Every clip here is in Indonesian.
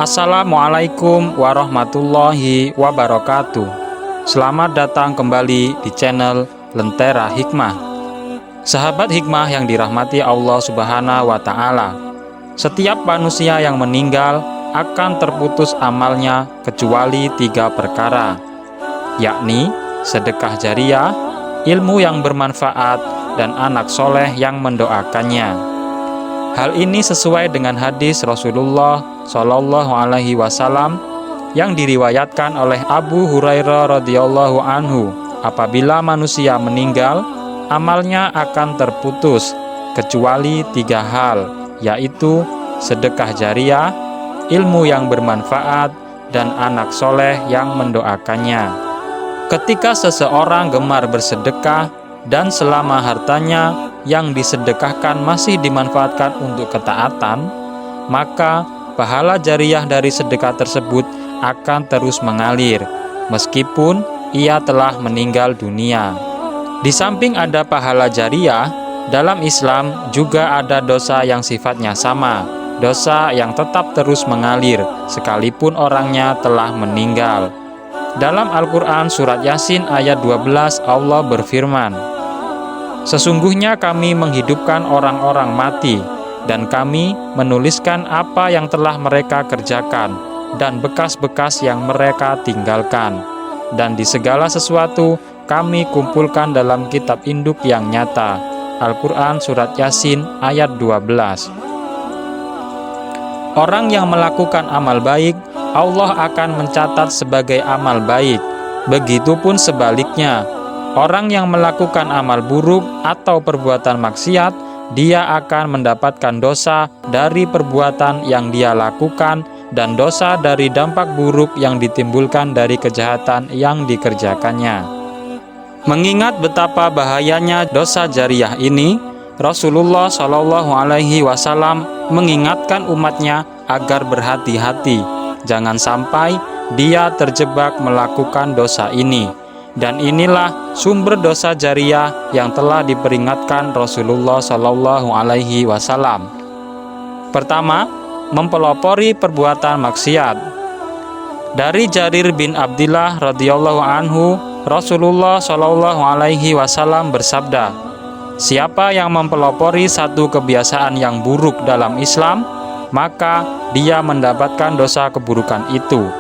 Assalamualaikum warahmatullahi wabarakatuh. Selamat datang kembali di channel Lentera Hikmah. Sahabat hikmah yang dirahmati Allah Subhanahu wa Ta'ala, setiap manusia yang meninggal akan terputus amalnya kecuali 3 perkara, yakni sedekah jariah, ilmu yang bermanfaat, dan anak soleh yang mendoakannya. Hal ini sesuai dengan hadis Rasulullah Shallallahu Alaihi Wasallam yang diriwayatkan oleh Abu Hurairah radhiyallahu anhu. Apabila manusia meninggal, amalnya akan terputus kecuali 3 hal, yaitu sedekah jariah, ilmu yang bermanfaat, dan anak soleh yang mendoakannya. Ketika seseorang gemar bersedekah dan selama hartanya yang disedekahkan masih dimanfaatkan untuk ketaatan, maka pahala jariah dari sedekah tersebut akan terus mengalir meskipun ia telah meninggal dunia. Di samping ada pahala jariah, dalam Islam juga ada dosa yang sifatnya sama, dosa yang tetap terus mengalir sekalipun orangnya telah meninggal. Dalam Al-Quran surat Yasin ayat 12 Allah berfirman, "Sesungguhnya kami menghidupkan orang-orang mati, dan kami menuliskan apa yang telah mereka kerjakan, dan bekas-bekas yang mereka tinggalkan. Dan di segala sesuatu kami kumpulkan dalam kitab induk yang nyata." Al-Quran surat Yasin ayat 12. Orang yang melakukan amal baik, Allah akan mencatat sebagai amal baik. Begitupun sebaliknya, orang yang melakukan amal buruk atau perbuatan maksiat, dia akan mendapatkan dosa dari perbuatan yang dia lakukan dan dosa dari dampak buruk yang ditimbulkan dari kejahatan yang dikerjakannya. Mengingat betapa bahayanya dosa jariah ini, Rasulullah Shallallahu Alaihi Wasallam mengingatkan umatnya agar berhati-hati, jangan sampai dia terjebak melakukan dosa ini. Dan inilah sumber dosa jariah yang telah diperingatkan Rasulullah Shallallahu Alaihi Wasallam. Pertama, mempelopori perbuatan maksiat. Dari Jarir bin Abdillah radhiyallahu anhu, Rasulullah Shallallahu Alaihi Wasallam bersabda, "Siapa yang mempelopori satu kebiasaan yang buruk dalam Islam, maka dia mendapatkan dosa keburukan itu,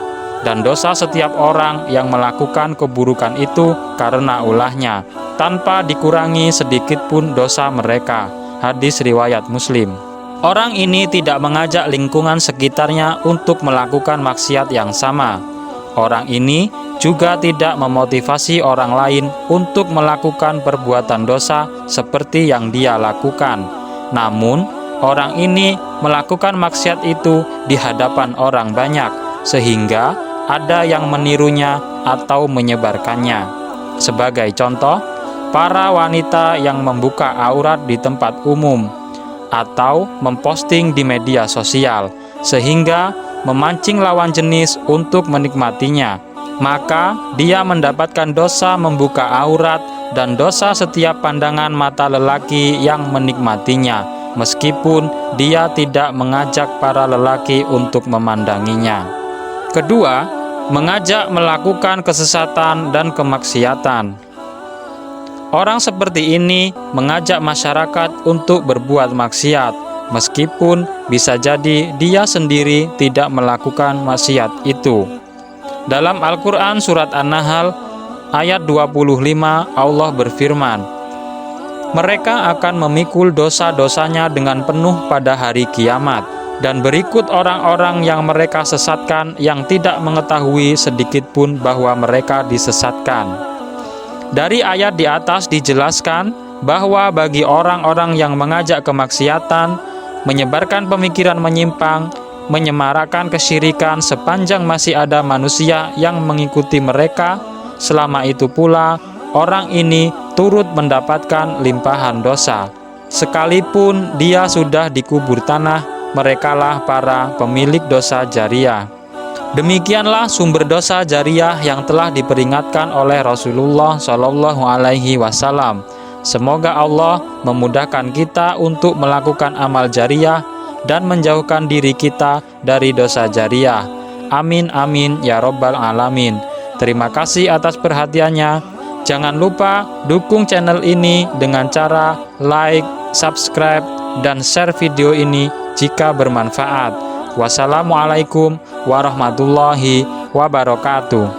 dan dosa setiap orang yang melakukan keburukan itu karena ulahnya, tanpa dikurangi sedikit pun dosa mereka." Hadis riwayat Muslim. Orang ini tidak mengajak lingkungan sekitarnya untuk melakukan maksiat yang sama. Orang ini juga tidak memotivasi orang lain untuk melakukan perbuatan dosa seperti yang dia lakukan. Namun, orang ini melakukan maksiat itu di hadapan orang banyak, sehingga ada yang menirunya atau menyebarkannya. Sebagai contoh, para wanita yang membuka aurat di tempat umum atau memposting di media sosial sehingga memancing lawan jenis untuk menikmatinya, maka dia mendapatkan dosa membuka aurat dan dosa setiap pandangan mata lelaki yang menikmatinya, meskipun dia tidak mengajak para lelaki untuk memandanginya. Kedua, mengajak melakukan kesesatan dan kemaksiatan. Orang seperti ini mengajak masyarakat untuk berbuat maksiat, meskipun bisa jadi dia sendiri tidak melakukan maksiat itu. Dalam Al-Quran surat An-Nahl ayat 25 Allah berfirman, "Mereka akan memikul dosa-dosanya dengan penuh pada hari kiamat, dan berikut orang-orang yang mereka sesatkan yang tidak mengetahui sedikit pun bahwa mereka disesatkan." Dari ayat di atas dijelaskan bahwa bagi orang-orang yang mengajak kemaksiatan, menyebarkan pemikiran menyimpang, menyemarakan kesyirikan sepanjang masih ada manusia yang mengikuti mereka, selama itu pula orang ini turut mendapatkan limpahan dosa. Sekalipun dia sudah dikubur tanah, merekalah para pemilik dosa jariah. Demikianlah sumber dosa jariah yang telah diperingatkan oleh Rasulullah Shallallahu Alaihi Wasallam. Semoga Allah memudahkan kita untuk melakukan amal jariah dan menjauhkan diri kita dari dosa jariah. Amin amin ya robbal alamin. Terima kasih atas perhatiannya. Jangan lupa dukung channel ini dengan cara like, subscribe, dan share video ini jika bermanfaat. Wassalamualaikum warahmatullahi wabarakatuh.